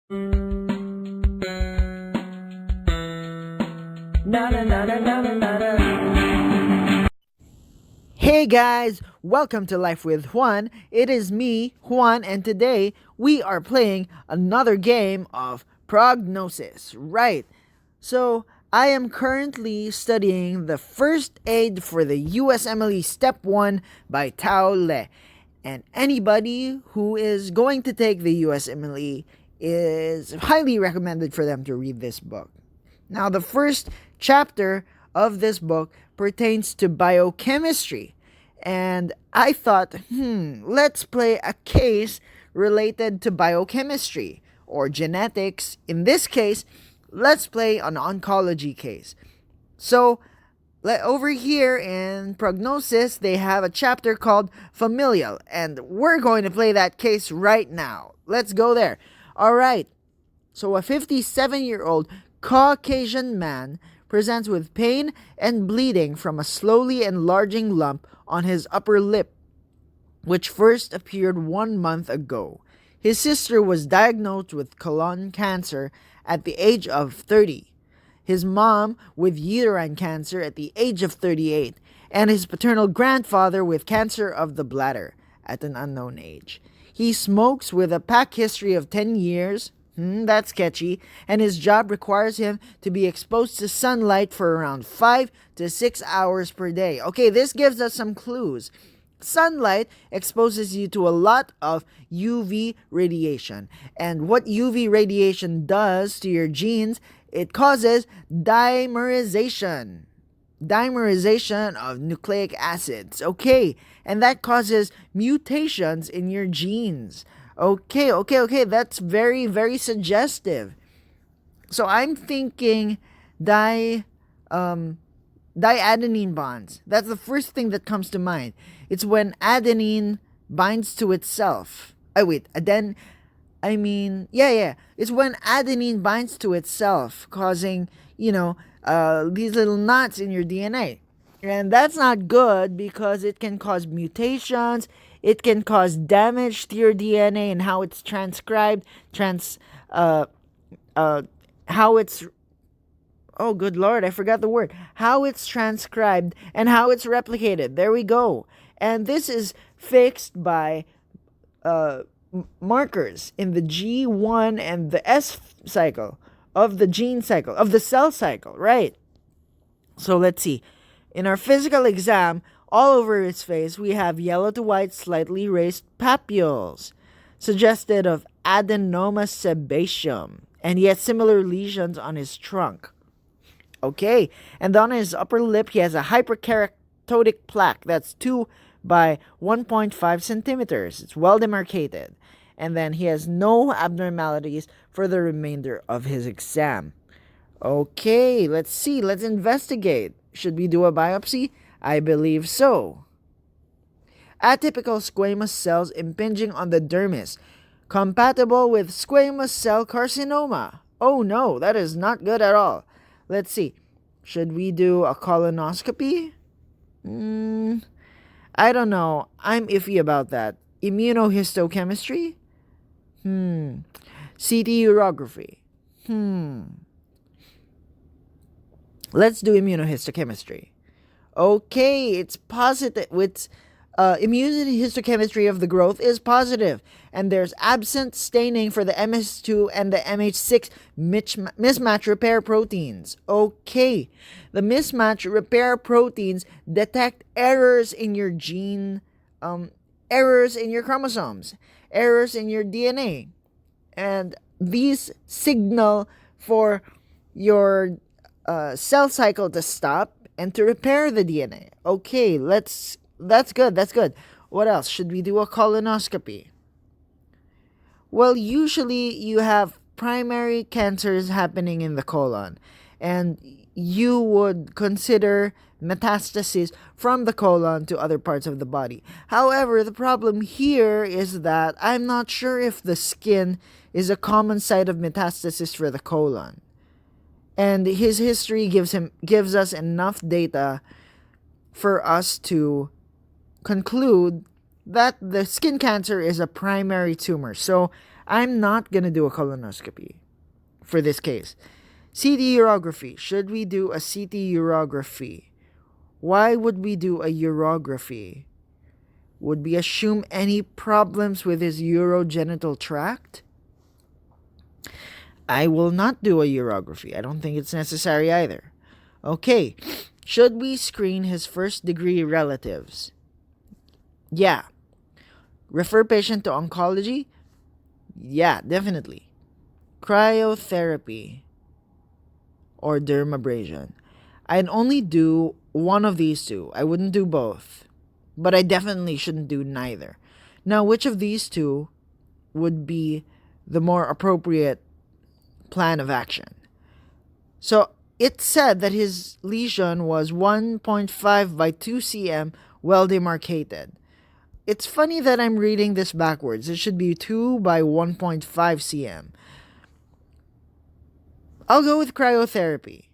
Hey guys, welcome to Life with Juan. It is me, Juan, and today we are playing another game of Prognosis. Right. So, I am currently studying the first aid for the USMLE Step 1 by Tao Le. And anybody who is going to take the USMLE is highly recommended for them to read this book. Now, the first chapter of this book pertains to biochemistry. And I thought, let's play a case related to biochemistry or genetics. In this case, let's play an oncology case. So, over here in Prognosis, they have a chapter called Familial, and we're going to play that case right now. Let's go there. All right. So, a 57-year-old Caucasian man presents with pain and bleeding from a slowly enlarging lump on his upper lip, which first appeared 1 month ago. His sister was diagnosed with colon cancer at the age of 30, his mom with uterine cancer at the age of 38, and his paternal grandfather with cancer of the bladder at an unknown age. He smokes with a past history of 10 years. That's sketchy. And his job requires him to be exposed to sunlight for around 5 to 6 hours per day. Okay, this gives us some clues. Sunlight exposes you to a lot of UV radiation. And what UV radiation does to your genes, it causes dimerization. Dimerization of nucleic acids. Okay, and that causes mutations in your genes. Okay, that's very, very suggestive. So I'm thinking diadenine bonds. That's the first thing that comes to mind. It's when adenine binds to itself. It's when adenine binds to itself, causing, these little knots in your DNA. And that's not good because it can cause mutations. It can cause damage to your DNA and how it's transcribed, how it's, oh good Lord, I forgot the word. How it's transcribed and how it's replicated. There we go. And this is fixed by markers in the G1 and the S cycle of the gene cycle, of the cell cycle, right? So let's see. In our physical exam, all over his face, we have yellow to white, slightly raised papules, suggested of adenoma sebaceum, and he has similar lesions on his trunk. Okay, and on his upper lip, he has a hyperkeratotic plaque that's 2 by 1.5 centimeters. It's well demarcated. And then he has no abnormalities for the remainder of his exam. Okay, let's see. Let's investigate. Should we do a biopsy? I believe so. Atypical squamous cells impinging on the dermis, compatible with squamous cell carcinoma. Oh no, that is not good at all. Let's see. Should we do a colonoscopy? I don't know. I'm iffy about that. Immunohistochemistry? CT urography. Let's do immunohistochemistry. Okay, it's positive. It's immunohistochemistry of the growth is positive, and there's absent staining for the MS2 and the MH6 mismatch repair proteins. Okay, the mismatch repair proteins detect errors in your gene, errors in your chromosomes, errors in your DNA, and these signal for your cell cycle to stop and to repair the DNA. Okay, that's good. What else? Should we do a colonoscopy? Well, usually you have primary cancers happening in the colon, and you would consider metastasis from the colon to other parts of the body. However, the problem here is that I'm not sure if the skin is a common site of metastasis for the colon. And his history gives us enough data for us to conclude that the skin cancer is a primary tumor. So I'm not gonna do a colonoscopy for this case. CT urography. Should we do a CT urography? Why would we do a urography? Would we assume any problems with his urogenital tract? I will not do a urography. I don't think it's necessary either. Okay, should we screen his first degree relatives? Yeah. Refer patient to oncology? Yeah, definitely. Cryotherapy or dermabrasion. I'd only do one of these two. I wouldn't do both. But I definitely shouldn't do neither. Now, which of these two would be the more appropriate plan of action? So, it said that his lesion was 1.5 by 2 cm, well demarcated. It's funny that I'm reading this backwards. It should be 2 by 1.5 cm. I'll go with cryotherapy,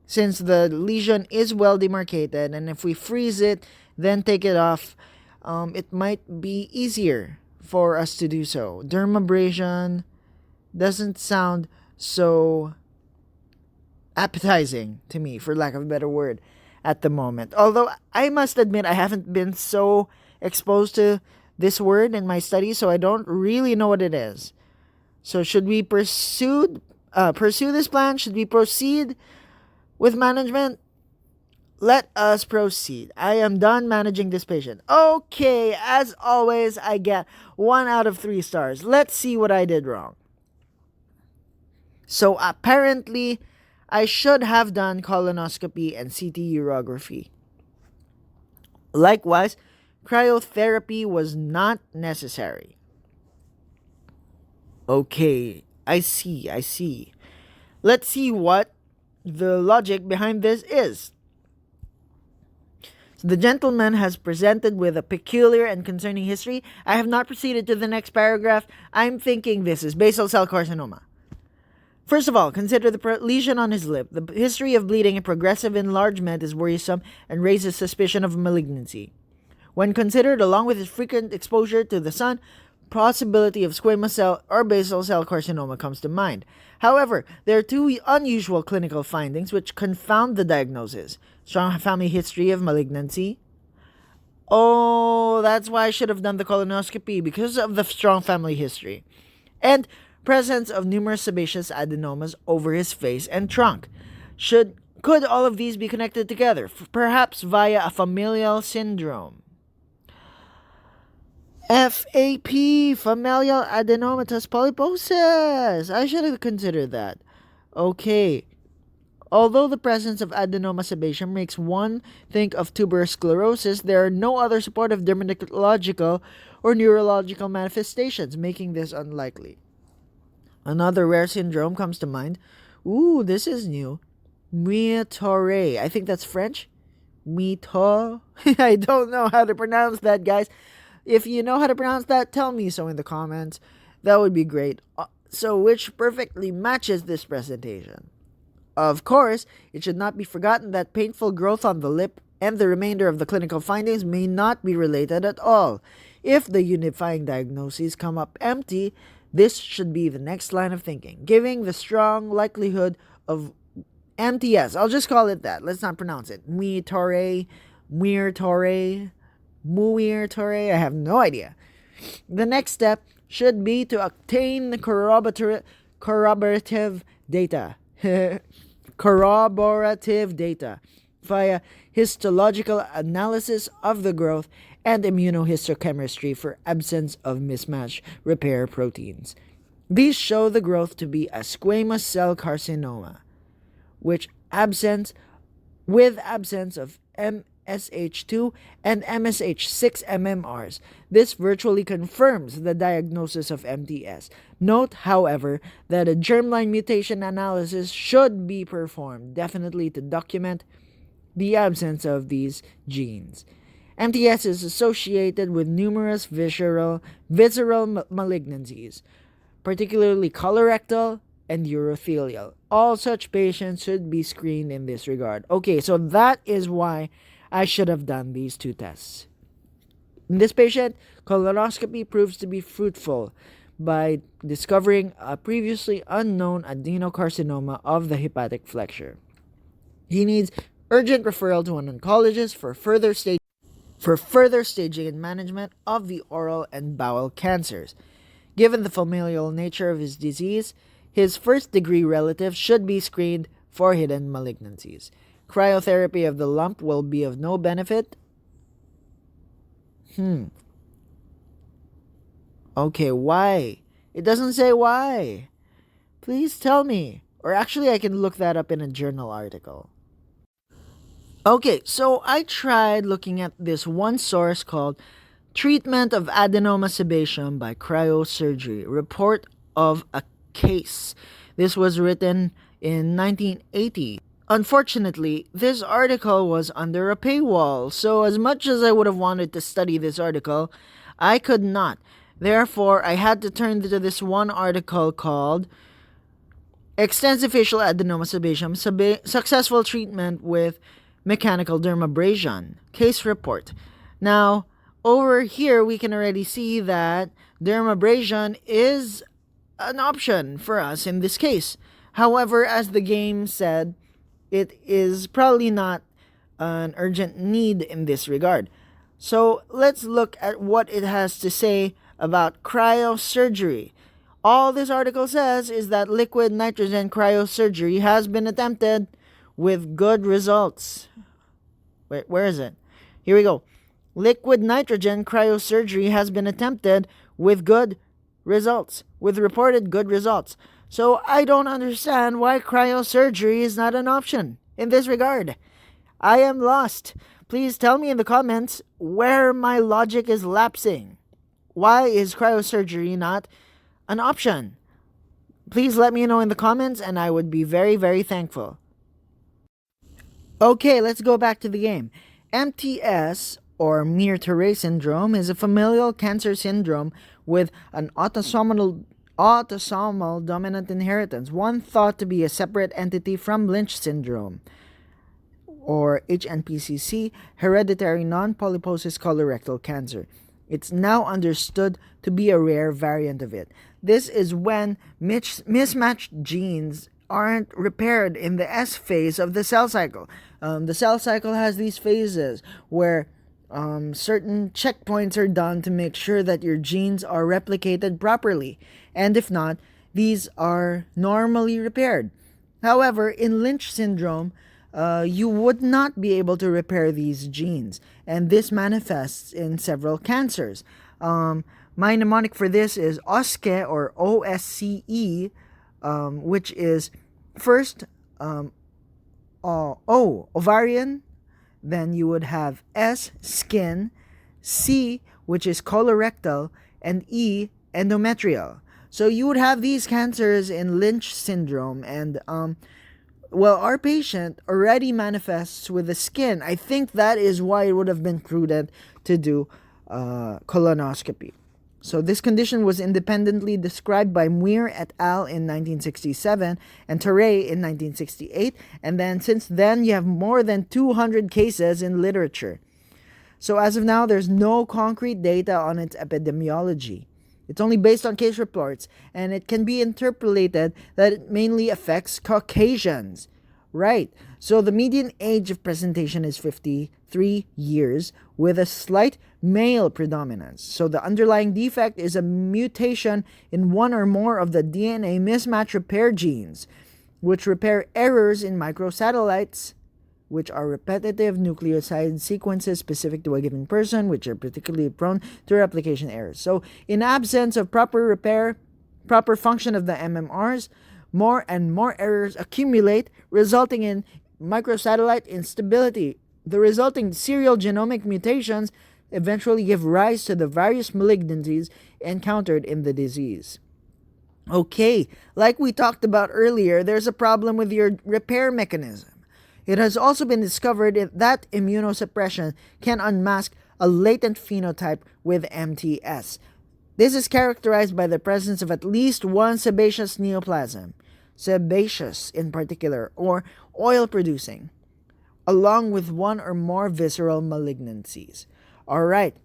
since the lesion is well demarcated, and if we freeze it, then take it off, it might be easier for us to do so. Dermabrasion doesn't sound so appetizing to me, for lack of a better word, at the moment. Although I must admit I haven't been so exposed to this word in my studies, so I don't really know what it is. So should we pursue this plan? Should we proceed with management? Let us proceed. I am done managing this patient. Okay, as always, I get 1 out of 3 stars. Let's see what I did wrong. So apparently, I should have done colonoscopy and CT urography. Likewise, cryotherapy was not necessary. Okay, I see. Let's see what the logic behind this is. So the gentleman has presented with a peculiar and concerning history. I have not proceeded to the next paragraph. I'm thinking this is basal cell carcinoma. First of all, consider the lesion on his lip. The history of bleeding and progressive enlargement is worrisome and raises suspicion of malignancy. When considered along with his frequent exposure to the sun, possibility of squamous cell or basal cell carcinoma comes to mind. However, there are 2 unusual clinical findings which confound the diagnosis. Strong family history of malignancy. Oh, that's why I should have done the colonoscopy, because of the strong family history. And presence of numerous sebaceous adenomas over his face and trunk. Could all of these be connected together, perhaps via a familial syndrome? FAP, familial adenomatous polyposis. I should have considered that. Okay. Although the presence of adenoma sebaceum makes one think of tuberous sclerosis, there are no other supportive dermatological or neurological manifestations, making this unlikely. Another rare syndrome comes to mind. Ooh, this is new. Muir-Torre. I think that's French. Muir-Torre. I don't know how to pronounce that, guys. If you know how to pronounce that, tell me so in the comments. That would be great. So, which perfectly matches this presentation. Of course, it should not be forgotten that painful growth on the lip and the remainder of the clinical findings may not be related at all. If the unifying diagnoses come up empty, this should be the next line of thinking, giving the strong likelihood of MTS. I'll just call it that. Let's not pronounce it. Muir-Torre. I have no idea. The next step should be to obtain the corroborative data. Corroborative data via histological analysis of the growth and immunohistochemistry for absence of mismatch repair proteins. These show the growth to be a squamous cell carcinoma, with absence of MSH2 and MSH6 MMRs. This virtually confirms the diagnosis of MTS. Note, however, that a germline mutation analysis should be performed, definitely to document the absence of these genes. MTS is associated with numerous visceral malignancies, particularly colorectal and urothelial. All such patients should be screened in this regard. Okay, so that is why I should have done these 2 tests. In this patient, colonoscopy proves to be fruitful by discovering a previously unknown adenocarcinoma of the hepatic flexure. He needs urgent referral to an oncologist for further staging and management of the oral and bowel cancers. Given the familial nature of his disease, his first-degree relatives should be screened for hidden malignancies. Cryotherapy of the lump will be of no benefit. Okay, why? It doesn't say why. Please tell me. Or actually, I can look that up in a journal article. Okay, so I tried looking at this one source called Treatment of Adenoma Sebaceum by Cryosurgery, Report of a Case. This was written in 1980. Unfortunately, this article was under a paywall, so as much as I would have wanted to study this article, I could not. Therefore, I had to turn to this one article called Extensive Facial Adenoma Sebaceum, Successful Treatment with Mechanical Dermabrasion, Case Report. Now, over here, we can already see that dermabrasion is an option for us in this case. However, as the game said, it is probably not an urgent need in this regard. So let's look at what it has to say about cryosurgery. All this article says is that liquid nitrogen cryosurgery has been attempted with good results. Wait, where is it? Here we go. Liquid nitrogen cryosurgery has been attempted with good results, with reported good results. So I don't understand why cryosurgery is not an option in this regard. I am lost. Please tell me in the comments where my logic is lapsing. Why is cryosurgery not an option? Please let me know in the comments and I would be very, very thankful. Okay, let's go back to the game. MTS, or Muir-Torre syndrome, is a familial cancer syndrome with an autosomal dominant inheritance, one thought to be a separate entity from Lynch syndrome, or HNPCC, hereditary non-polyposis colorectal cancer. It's now understood to be a rare variant of it. This is when mismatched genes aren't repaired in the S phase of the cell cycle. The cell cycle has these phases where certain checkpoints are done to make sure that your genes are replicated properly. And if not, these are normally repaired. However, in Lynch syndrome, you would not be able to repair these genes. And this manifests in several cancers. My mnemonic for this is OSCE, or OSCE, which is first ovarian, then you would have S, skin, C, which is colorectal, and E, endometrial. So you would have these cancers in Lynch syndrome, and our patient already manifests with the skin. I think that is why it would have been prudent to do colonoscopy. So this condition was independently described by Muir et al. In 1967 and Torre in 1968, and then since then you have more than 200 cases in literature. So as of now, there's no concrete data on its epidemiology. It's only based on case reports, and it can be interpolated that it mainly affects Caucasians. Right, so the median age of presentation is 53 years with a slight male predominance. So the underlying defect is a mutation in one or more of the DNA mismatch repair genes, which repair errors in microsatellites, which are repetitive nucleoside sequences specific to a given person, which are particularly prone to replication errors. So in absence of proper repair, proper function of the MMRs, more and more errors accumulate, resulting in microsatellite instability. The resulting serial genomic mutations eventually give rise to the various malignancies encountered in the disease. Okay, like we talked about earlier, there's a problem with your repair mechanism. It has also been discovered that immunosuppression can unmask a latent phenotype with MTS. This is characterized by the presence of at least one sebaceous neoplasm, sebaceous in particular, or oil-producing, along with one or more visceral malignancies. Alright,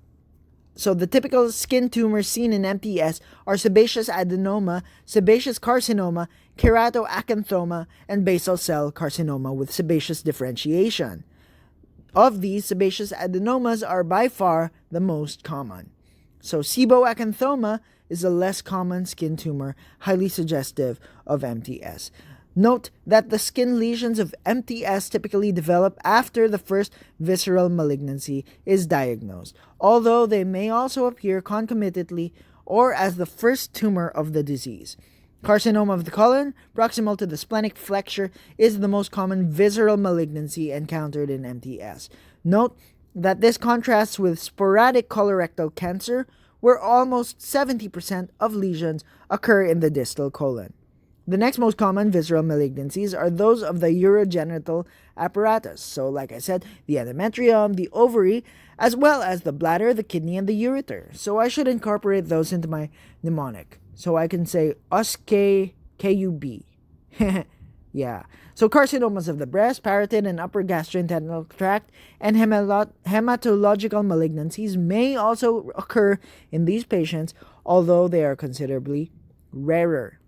So the typical skin tumors seen in MTS are sebaceous adenoma, sebaceous carcinoma, keratoacanthoma, and basal cell carcinoma with sebaceous differentiation. Of these, sebaceous adenomas are by far the most common. So seboacanthoma is a less common skin tumor, highly suggestive of MTS. Note that the skin lesions of MTS typically develop after the first visceral malignancy is diagnosed, although they may also appear concomitantly or as the first tumor of the disease. Carcinoma of the colon, proximal to the splenic flexure, is the most common visceral malignancy encountered in MTS. Note that this contrasts with sporadic colorectal cancer, where almost 70% of lesions occur in the distal colon. The next most common visceral malignancies are those of the urogenital apparatus. So, like I said, the endometrium, the ovary, as well as the bladder, the kidney, and the ureter. So I should incorporate those into my mnemonic. So I can say USKUB. Yeah. So carcinomas of the breast, parotid, and upper gastrointestinal tract, and hematological malignancies may also occur in these patients, although they are considerably rarer.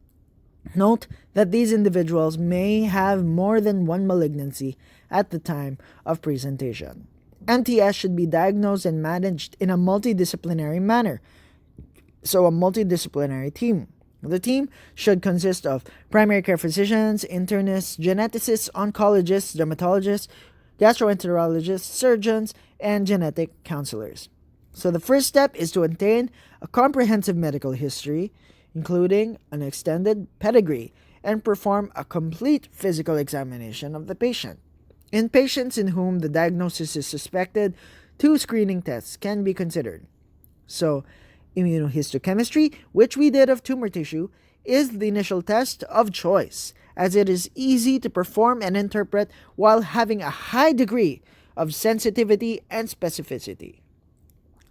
Note that these individuals may have more than one malignancy at the time of presentation. MTS should be diagnosed and managed in a multidisciplinary manner. So a multidisciplinary team. The team should consist of primary care physicians, internists, geneticists, oncologists, dermatologists, gastroenterologists, surgeons, and genetic counselors. So the first step is to obtain a comprehensive medical history, including an extended pedigree, and perform a complete physical examination of the patient. In patients in whom the diagnosis is suspected, 2 screening tests can be considered. So, immunohistochemistry, which we did of tumor tissue, is the initial test of choice, as it is easy to perform and interpret while having a high degree of sensitivity and specificity.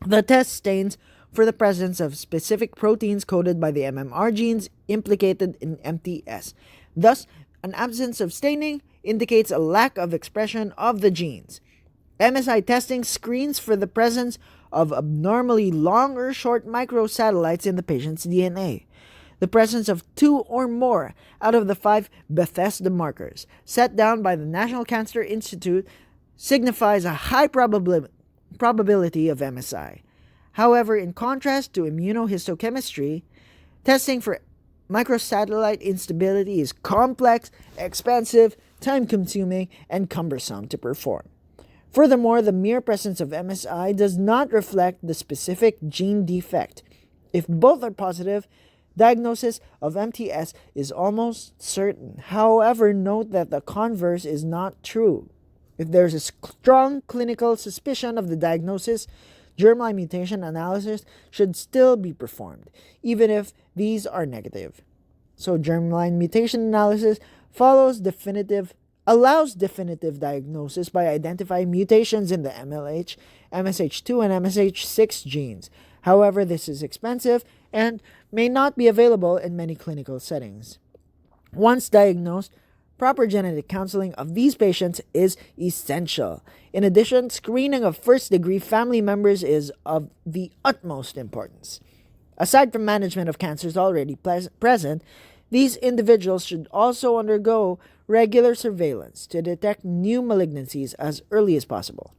The test stains for the presence of specific proteins coded by the MMR genes implicated in MTS. Thus, an absence of staining indicates a lack of expression of the genes. MSI testing screens for the presence of abnormally long or short microsatellites in the patient's DNA. The presence of 2 or more out of the 5 Bethesda markers set down by the National Cancer Institute signifies a high probability of MSI. However, in contrast to immunohistochemistry, testing for microsatellite instability is complex, expensive, time-consuming, and cumbersome to perform. Furthermore, the mere presence of MSI does not reflect the specific gene defect. If both are positive, diagnosis of MTS is almost certain. However, note that the converse is not true. If there is a strong clinical suspicion of the diagnosis, germline mutation analysis should still be performed, even if these are negative. So germline mutation analysis allows definitive diagnosis by identifying mutations in the MLH, MSH2, and MSH6 genes. However, this is expensive and may not be available in many clinical settings. Once diagnosed, proper genetic counseling of these patients is essential. In addition, screening of first-degree family members is of the utmost importance. Aside from management of cancers already present, these individuals should also undergo regular surveillance to detect new malignancies as early as possible.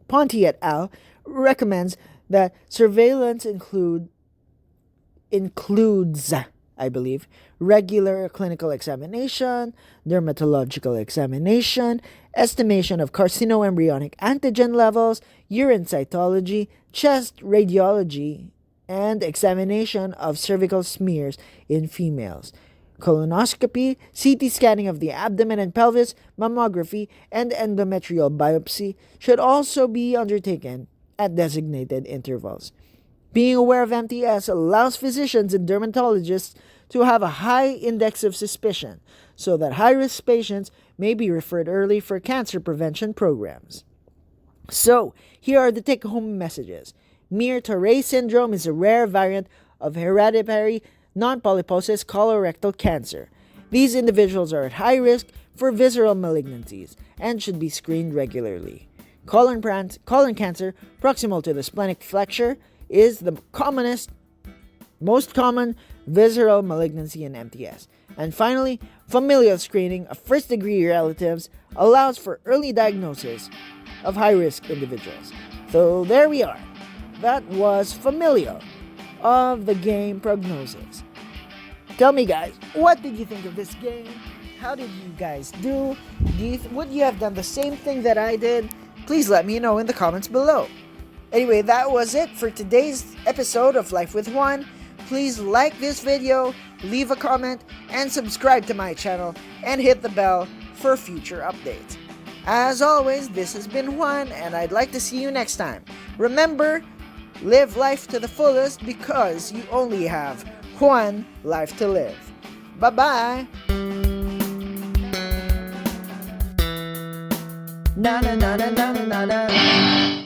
Ponti et al. Recommends that surveillance includes, I believe, regular clinical examination, dermatological examination, estimation of carcinoembryonic antigen levels, urine cytology, chest radiology, and examination of cervical smears in females. Colonoscopy, CT scanning of the abdomen and pelvis, mammography, and endometrial biopsy should also be undertaken at designated intervals. Being aware of MTS allows physicians and dermatologists to have a high index of suspicion so that high-risk patients may be referred early for cancer prevention programs. So, here are the take-home messages. Muir-Torre syndrome is a rare variant of hereditary non-polyposis colorectal cancer. These individuals are at high risk for visceral malignancies and should be screened regularly. Colon cancer, proximal to the splenic flexure, is the most common visceral malignancy in MTS. And finally, familial screening of first-degree relatives allows for early diagnosis of high-risk individuals. So there we are. That was familial of the game Prognosis. Tell me, guys, what did you think of this game? How did you guys do? Would you have done the same thing that I did? Please let me know in the comments below. Anyway, that was it for today's episode of Life with Juan. Please like this video, leave a comment, and subscribe to my channel, and hit the bell for future updates. As always, this has been Juan, and I'd like to see you next time. Remember, live life to the fullest because you only have one life to live. Bye-bye! Na na na na na na na.